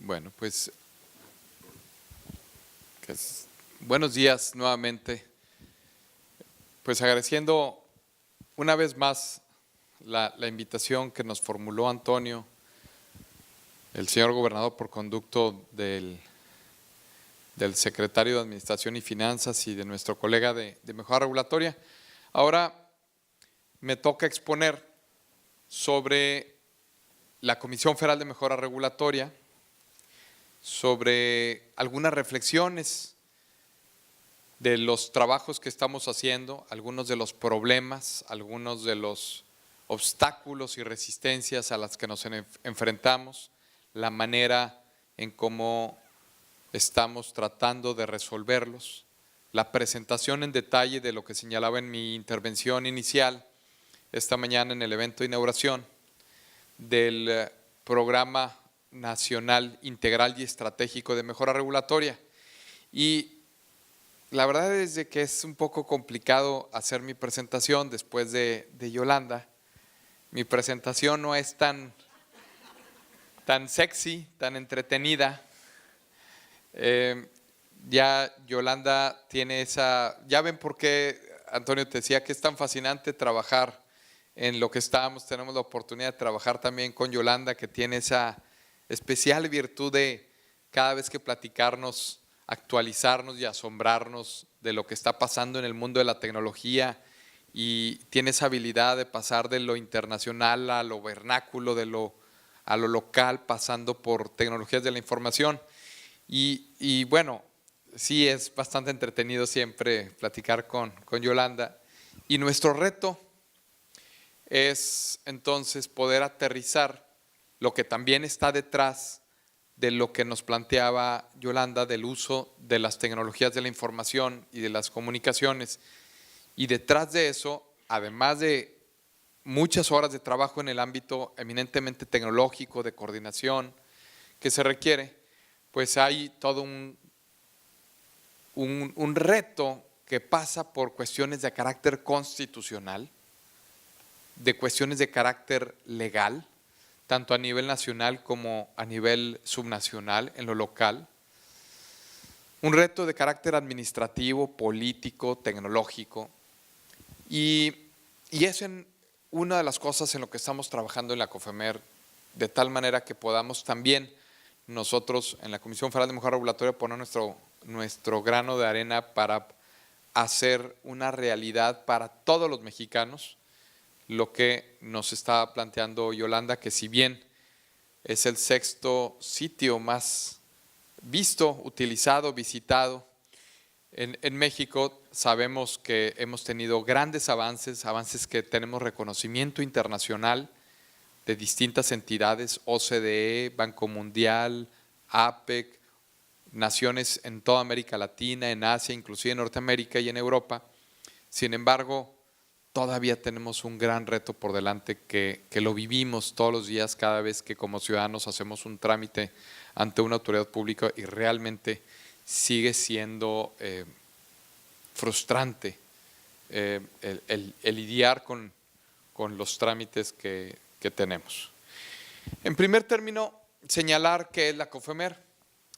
Bueno, pues buenos días nuevamente. Pues agradeciendo una vez más la invitación que nos formuló Antonio, el señor gobernador, por conducto del secretario de Administración y Finanzas y de nuestro colega de Mejora Regulatoria. Ahora me toca exponer sobre la Comisión Federal de Mejora Regulatoria, sobre algunas reflexiones de los trabajos que estamos haciendo, algunos de los problemas, algunos de los obstáculos y resistencias a las que nos enfrentamos, la manera en cómo estamos tratando de resolverlos, la presentación en detalle de lo que señalaba en mi intervención inicial esta mañana en el evento de inauguración del Programa Nacional Integral y Estratégico de Mejora Regulatoria. Y la verdad es de que es un poco complicado hacer mi presentación después de Yolanda. Mi presentación no es tan sexy, tan entretenida. Ya Yolanda tiene esa… Ya ven por qué, Antonio, te decía que es tan fascinante trabajar en lo que estamos. Tenemos la oportunidad de trabajar también con Yolanda, que tiene esa especial virtud de cada vez que platicarnos, actualizarnos y asombrarnos de lo que está pasando en el mundo de la tecnología, y tiene esa habilidad de pasar de lo internacional a lo vernáculo, a lo local, pasando por tecnologías de la información. Y bueno, sí es bastante entretenido siempre platicar con Yolanda. Y nuestro reto es entonces poder aterrizar lo que también está detrás de lo que nos planteaba Yolanda, del uso de las tecnologías de la información y de las comunicaciones. Y detrás de eso, además de muchas horas de trabajo en el ámbito eminentemente tecnológico, de coordinación que se requiere, pues hay todo un reto que pasa por cuestiones de carácter constitucional, de cuestiones de carácter legal, tanto a nivel nacional como a nivel subnacional, en lo local. Un reto de carácter administrativo, político, tecnológico. Y es una de las cosas en lo que estamos trabajando en la COFEMER, de tal manera que podamos también nosotros en la Comisión Federal de Mejora Regulatoria poner nuestro grano de arena para hacer una realidad para todos los mexicanos lo que nos está planteando Yolanda, que si bien es el sexto sitio más visto, utilizado, visitado en México, sabemos que hemos tenido grandes avances que tenemos reconocimiento internacional de distintas entidades, OCDE, Banco Mundial, APEC, naciones en toda América Latina, en Asia, inclusive en Norteamérica y en Europa. Sin embargo, todavía tenemos un gran reto por delante que lo vivimos todos los días, cada vez que como ciudadanos hacemos un trámite ante una autoridad pública, y realmente sigue siendo frustrante el lidiar con los trámites que tenemos. En primer término, señalar qué es la COFEMER.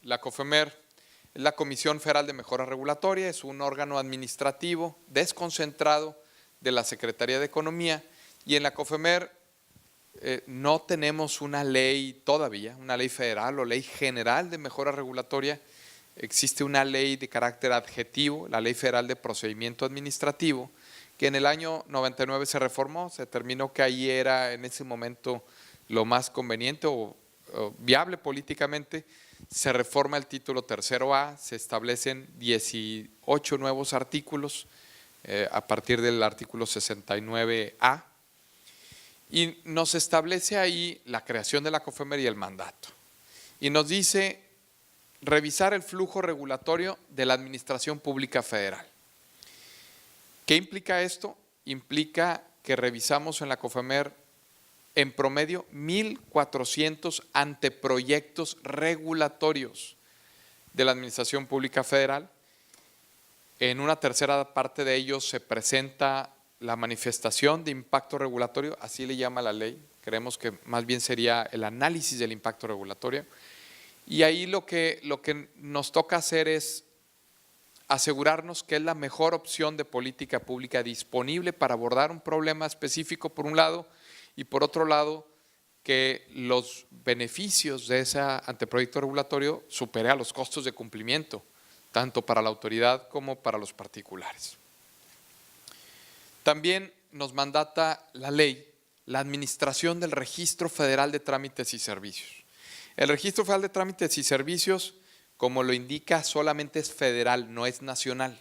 La COFEMER es la Comisión Federal de Mejora Regulatoria, es un órgano administrativo desconcentrado de la Secretaría de Economía, y en la COFEMER no tenemos una ley todavía, una ley federal o ley general de mejora regulatoria. Existe una ley de carácter adjetivo, la Ley Federal de Procedimiento Administrativo, que en el año 99 se reformó, se determinó que ahí era en ese momento lo más conveniente o viable políticamente. Se reforma el título tercero A, se establecen 18 nuevos artículos a partir del artículo 69A, y nos establece ahí la creación de la COFEMER y el mandato. Y nos dice revisar el flujo regulatorio de la Administración Pública Federal. ¿Qué implica esto? Implica que revisamos en la COFEMER en promedio 1,400 anteproyectos regulatorios de la Administración Pública Federal. En una tercera parte de ellos se presenta la manifestación de impacto regulatorio, así le llama la ley. Creemos que más bien sería el análisis del impacto regulatorio. Y ahí lo que nos toca hacer es asegurarnos que es la mejor opción de política pública disponible para abordar un problema específico por un lado, y por otro lado que los beneficios de ese anteproyecto regulatorio supere a los costos de cumplimiento, tanto para la autoridad como para los particulares. También nos mandata la ley la administración del Registro Federal de Trámites y Servicios. El Registro Federal de Trámites y Servicios, como lo indica, solamente es federal, no es nacional.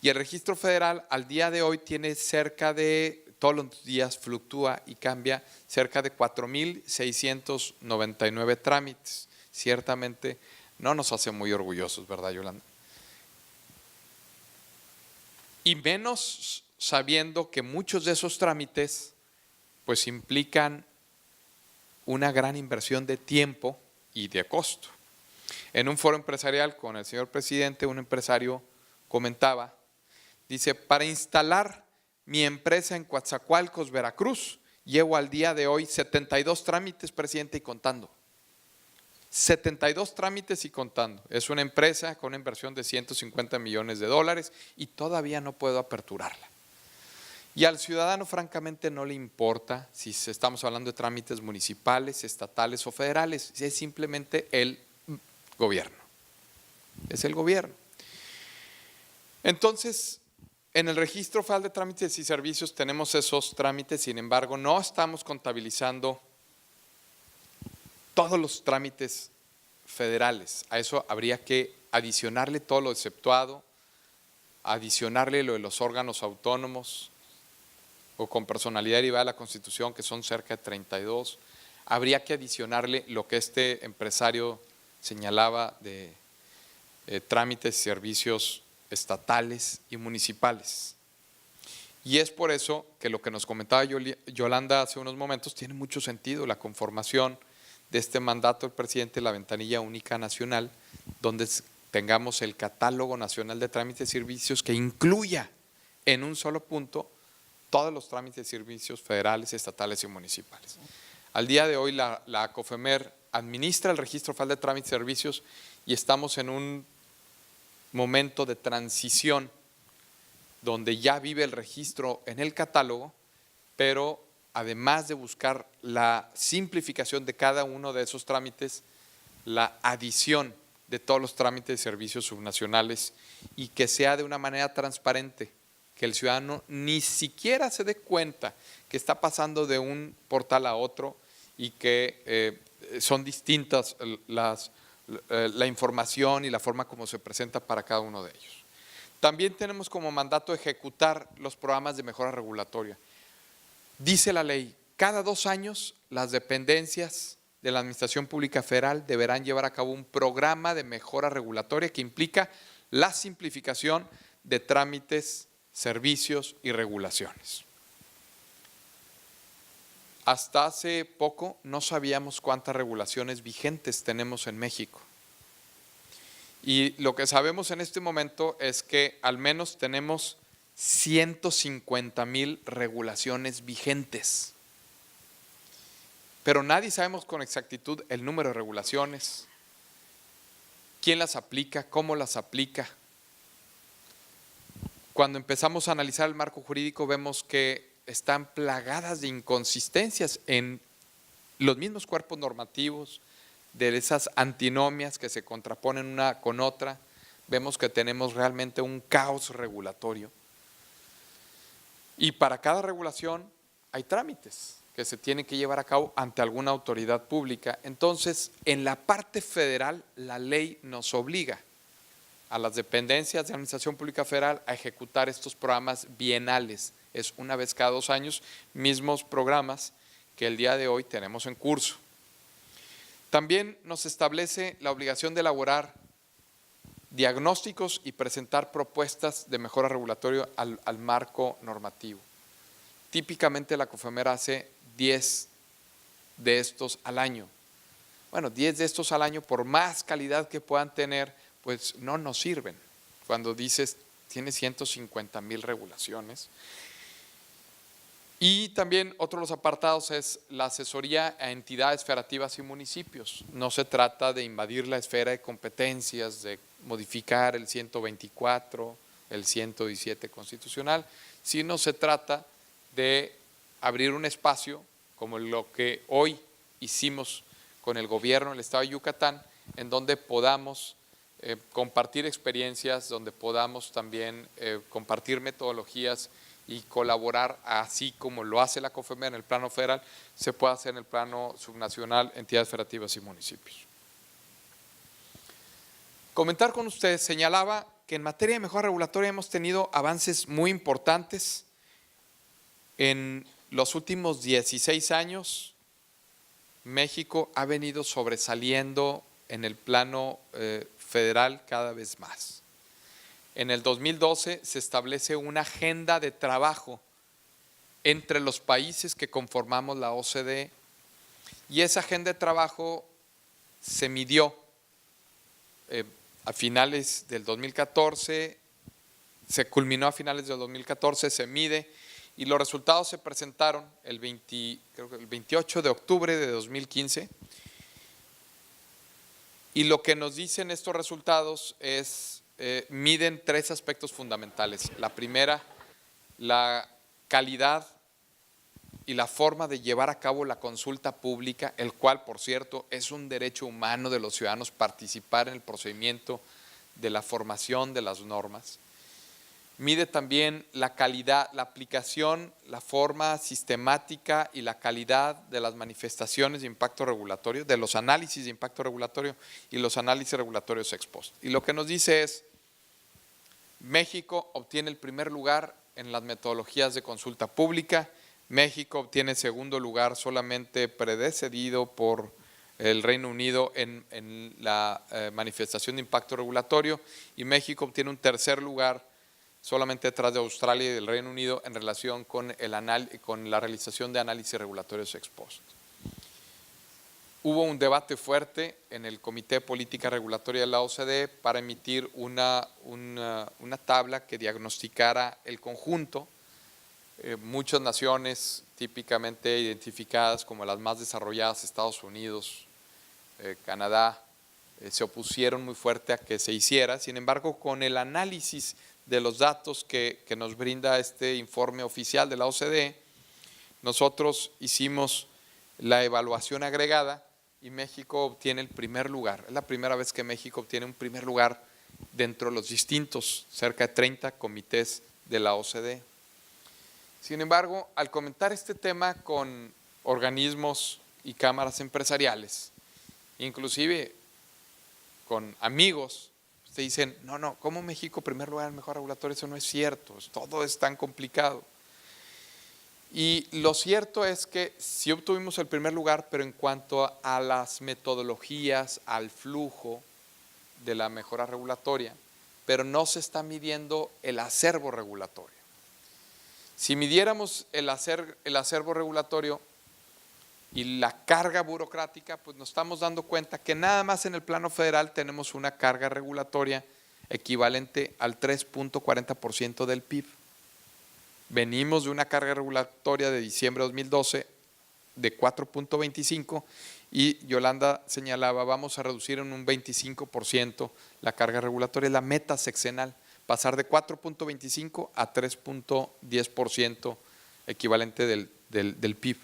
Y el Registro Federal al día de hoy tiene cerca de, todos los días fluctúa y cambia, cerca de 4,699 trámites. Ciertamente no nos hace muy orgullosos, ¿verdad, Yolanda? Y menos sabiendo que muchos de esos trámites pues implican una gran inversión de tiempo y de costo. En un foro empresarial con el señor presidente, un empresario comentaba, dice, para instalar mi empresa en Coatzacoalcos, Veracruz, llevo al día de hoy 72 trámites, presidente, y contando. 72 trámites y contando. Es una empresa con una inversión de 150 millones de dólares y todavía no puedo aperturarla. Y al ciudadano francamente no le importa si estamos hablando de trámites municipales, estatales o federales, es simplemente el gobierno, es el gobierno. Entonces, en el Registro Federal de Trámites y Servicios tenemos esos trámites, sin embargo, no estamos contabilizando todos los trámites federales. A eso habría que adicionarle todo lo exceptuado, adicionarle lo de los órganos autónomos o con personalidad derivada de la Constitución, que son cerca de 32. Habría que adicionarle lo que este empresario señalaba de trámites y servicios estatales y municipales. Y es por eso que lo que nos comentaba Yolanda hace unos momentos tiene mucho sentido, la conformación de este mandato del presidente, la ventanilla única nacional, donde tengamos el catálogo nacional de trámites y servicios que incluya en un solo punto todos los trámites y servicios federales, estatales y municipales. Al día de hoy la COFEMER administra el Registro Federal de Trámites y Servicios y estamos en un momento de transición donde ya vive el registro en el catálogo, pero además de buscar la simplificación de cada uno de esos trámites, la adición de todos los trámites y servicios subnacionales y que sea de una manera transparente, que el ciudadano ni siquiera se dé cuenta que está pasando de un portal a otro y que son distintas la información y la forma como se presenta para cada uno de ellos. También tenemos como mandato ejecutar los programas de mejora regulatoria. Dice la ley, cada 2 años las dependencias de la Administración Pública Federal deberán llevar a cabo un programa de mejora regulatoria que implica la simplificación de trámites, servicios y regulaciones. Hasta hace poco no sabíamos cuántas regulaciones vigentes tenemos en México. Y lo que sabemos en este momento es que al menos tenemos 150,000 regulaciones vigentes. Pero nadie sabemos con exactitud el número de regulaciones, quién las aplica, cómo las aplica. Cuando empezamos a analizar el marco jurídico vemos que están plagadas de inconsistencias en los mismos cuerpos normativos, de esas antinomias que se contraponen una con otra. Vemos que tenemos realmente un caos regulatorio. Y para cada regulación hay trámites que se tienen que llevar a cabo ante alguna autoridad pública. Entonces, en la parte federal, la ley nos obliga a las dependencias de Administración Pública Federal a ejecutar estos programas bienales. Es una vez cada 2 años, mismos programas que el día de hoy tenemos en curso. También nos establece la obligación de elaborar diagnósticos y presentar propuestas de mejora regulatoria al marco normativo. Típicamente la COFEMER hace 10 de estos al año. Bueno, 10 de estos al año, por más calidad que puedan tener, pues no nos sirven. Cuando dices, tiene 150,000 regulaciones. Y también otro de los apartados es la asesoría a entidades federativas y municipios. No se trata de invadir la esfera de competencias, de modificar el 124, el 117 constitucional, sino se trata de abrir un espacio como lo que hoy hicimos con el gobierno del Estado de Yucatán, en donde podamos compartir experiencias, donde podamos también compartir metodologías y colaborar, así como lo hace la COFEMER en el plano federal, se puede hacer en el plano subnacional, entidades federativas y municipios. Comentar con ustedes, señalaba que en materia de mejora regulatoria hemos tenido avances muy importantes. En los últimos 16 años, México ha venido sobresaliendo en el plano federal cada vez más. En el 2012 se establece una agenda de trabajo entre los países que conformamos la OCDE y esa agenda de trabajo se midió a finales del 2014, se culminó a finales del 2014, se mide y los resultados se presentaron creo que el 28 de octubre de 2015 y lo que nos dicen estos resultados es miden tres aspectos fundamentales. La primera, la calidad y la forma de llevar a cabo la consulta pública, el cual, por cierto, es un derecho humano de los ciudadanos participar en el procedimiento de la formación de las normas. Mide también la calidad, la aplicación, la forma sistemática y la calidad de las manifestaciones de impacto regulatorio, de los análisis de impacto regulatorio y los análisis regulatorios ex post. Y lo que nos dice es, México obtiene el primer lugar en las metodologías de consulta pública, México obtiene segundo lugar solamente precedido por el Reino Unido en la manifestación de impacto regulatorio y México obtiene un tercer lugar solamente detrás de Australia y del Reino Unido en relación con la realización de análisis regulatorios ex post. Hubo un debate fuerte en el Comité de Política Regulatoria de la OCDE para emitir una tabla que diagnosticara el conjunto. Muchas naciones típicamente identificadas como las más desarrolladas, Estados Unidos, Canadá, se opusieron muy fuerte a que se hiciera. Sin embargo, con el análisis de los datos que nos brinda este informe oficial de la OCDE, nosotros hicimos la evaluación agregada y México obtiene el primer lugar. Es la primera vez que México obtiene un primer lugar dentro de los distintos, cerca de 30 comités de la OCDE. Sin embargo, al comentar este tema con organismos y cámaras empresariales, inclusive con amigos, te dicen, no, ¿cómo México primer lugar en mejora regulatoria? Eso no es cierto, todo es tan complicado. Y lo cierto es que sí obtuvimos el primer lugar, pero en cuanto a las metodologías, al flujo de la mejora regulatoria, pero no se está midiendo el acervo regulatorio. Si midiéramos el acervo regulatorio y la carga burocrática, pues nos estamos dando cuenta que nada más en el plano federal tenemos una carga regulatoria equivalente al 3.40% del PIB. Venimos de una carga regulatoria de diciembre de 2012 de 4.25 y Yolanda señalaba, vamos a reducir en un 25% la carga regulatoria, la meta sexenal, pasar de 4.25 a 3.10% equivalente del PIB.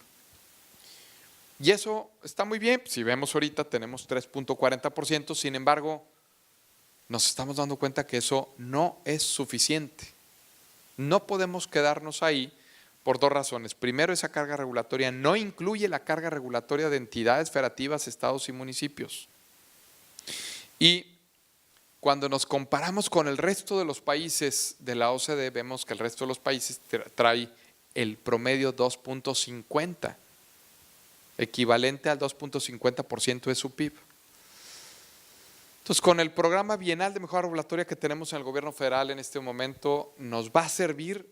Y eso está muy bien, si vemos ahorita tenemos 3.40%, sin embargo, nos estamos dando cuenta que eso no es suficiente. No podemos quedarnos ahí por dos razones. Primero, esa carga regulatoria no incluye la carga regulatoria de entidades federativas, estados y municipios. Y cuando nos comparamos con el resto de los países de la OCDE, vemos que el resto de los países trae el promedio 2.50, equivalente al 2.50% de su PIB. Entonces, con el programa bienal de mejora regulatoria que tenemos en el gobierno federal en este momento, nos va a servir,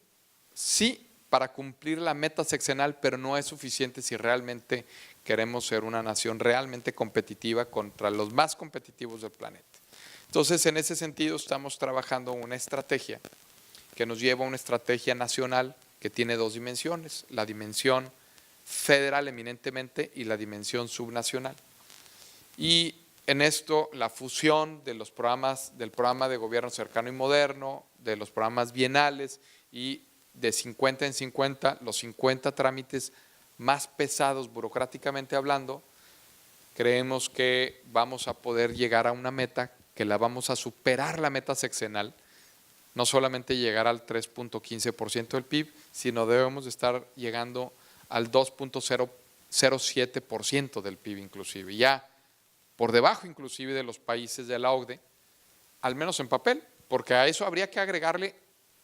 sí, para cumplir la meta sexenal, pero no es suficiente si realmente queremos ser una nación realmente competitiva contra los más competitivos del planeta. Entonces, en ese sentido, estamos trabajando una estrategia que nos lleva a una estrategia nacional que tiene dos dimensiones, la dimensión federal eminentemente y la dimensión subnacional. Y en esto la fusión de los programas, del programa de gobierno cercano y moderno, de los programas bienales y de 50 en 50, los 50 trámites más pesados burocráticamente hablando, creemos que vamos a poder llegar a una meta, que la vamos a superar la meta sexenal, no solamente llegar al 3.15% del PIB, sino debemos de estar llegando al 2.007% del PIB inclusive, ya por debajo inclusive de los países de la OCDE, al menos en papel, porque a eso habría que agregarle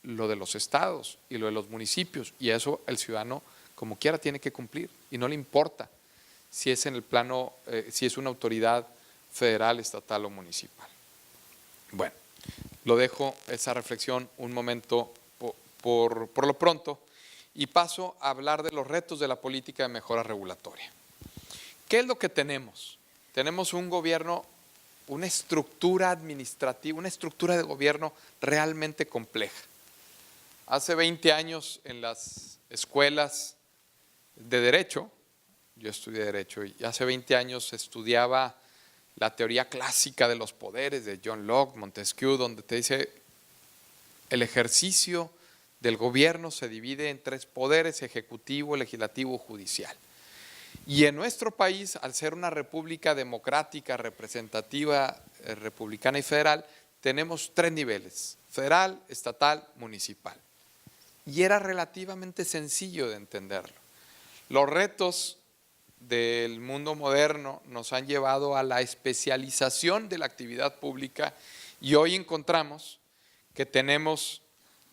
lo de los estados y lo de los municipios, y eso el ciudadano como quiera tiene que cumplir, y no le importa si es en el plano, si es una autoridad federal, estatal o municipal. Bueno, lo dejo esa reflexión un momento por lo pronto y paso a hablar de los retos de la política de mejora regulatoria. ¿Qué es lo que tenemos? Tenemos un gobierno, una estructura administrativa, una estructura de gobierno realmente compleja. Hace 20 años en las escuelas de Derecho, yo estudié Derecho y hace 20 años estudiaba la teoría clásica de los poderes de John Locke, Montesquieu, donde te dice el ejercicio del gobierno se divide en tres poderes: ejecutivo, legislativo, judicial. Y en nuestro país, al ser una república democrática, representativa, republicana y federal, tenemos tres niveles: federal, estatal, municipal. Y era relativamente sencillo de entenderlo. Los retos del mundo moderno nos han llevado a la especialización de la actividad pública y hoy encontramos que tenemos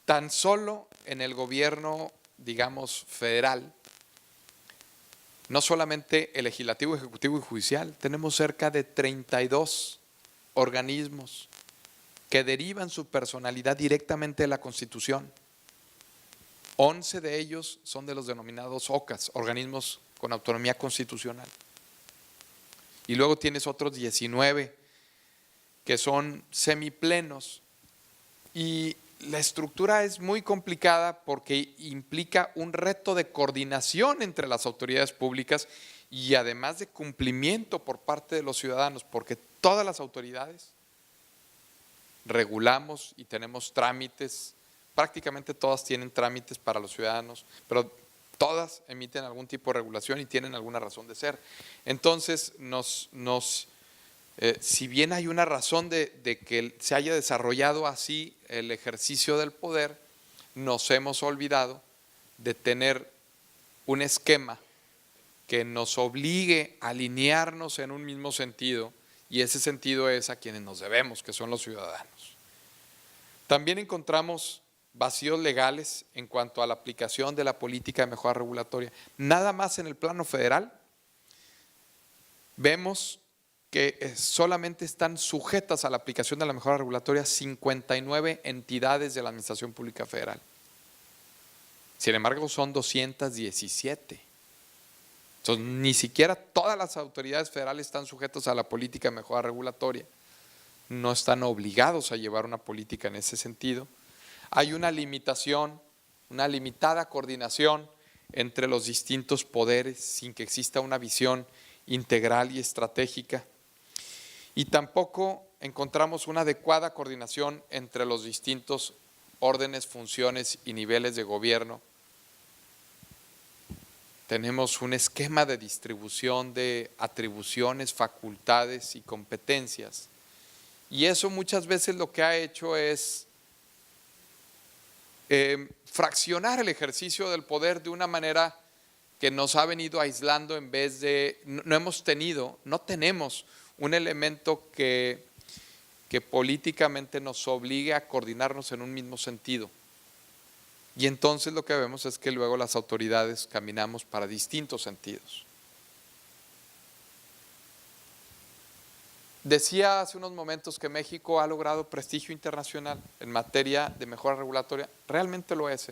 tan solo en el gobierno, digamos, federal, no solamente el legislativo, ejecutivo y judicial, tenemos cerca de 32 organismos que derivan su personalidad directamente de la Constitución. 11 de ellos son de los denominados OCAS, organismos con autonomía constitucional. Y luego tienes otros 19 que son semiplenos. Y la estructura es muy complicada porque implica un reto de coordinación entre las autoridades públicas y además de cumplimiento por parte de los ciudadanos, porque todas las autoridades regulamos y tenemos trámites. Prácticamente todas tienen trámites para los ciudadanos, pero todas emiten algún tipo de regulación y tienen alguna razón de ser. Entonces, si bien hay una razón de que se haya desarrollado así el ejercicio del poder, nos hemos olvidado de tener un esquema que nos obligue a alinearnos en un mismo sentido, y ese sentido es a quienes nos debemos, que son los ciudadanos. También encontramos vacíos legales en cuanto a la aplicación de la política de mejora regulatoria. Nada más en el plano federal vemos que solamente están sujetas a la aplicación de la mejora regulatoria 59 entidades de la Administración Pública Federal. Sin embargo, son 217. Entonces, ni siquiera todas las autoridades federales están sujetas a la política de mejora regulatoria. No están obligados a llevar una política en ese sentido. Hay una limitación, una limitada coordinación entre los distintos poderes sin que exista una visión integral y estratégica. Y tampoco encontramos una adecuada coordinación entre los distintos órdenes, funciones y niveles de gobierno. Tenemos un esquema de distribución de atribuciones, facultades y competencias. Y eso muchas veces lo que ha hecho es fraccionar el ejercicio del poder de una manera que nos ha venido aislando en vez de, no tenemos un elemento que políticamente nos obligue a coordinarnos en un mismo sentido. Y entonces lo que vemos es que luego las autoridades caminamos para distintos sentidos. Decía hace unos momentos que México ha logrado prestigio internacional en materia de mejora regulatoria. Realmente lo es,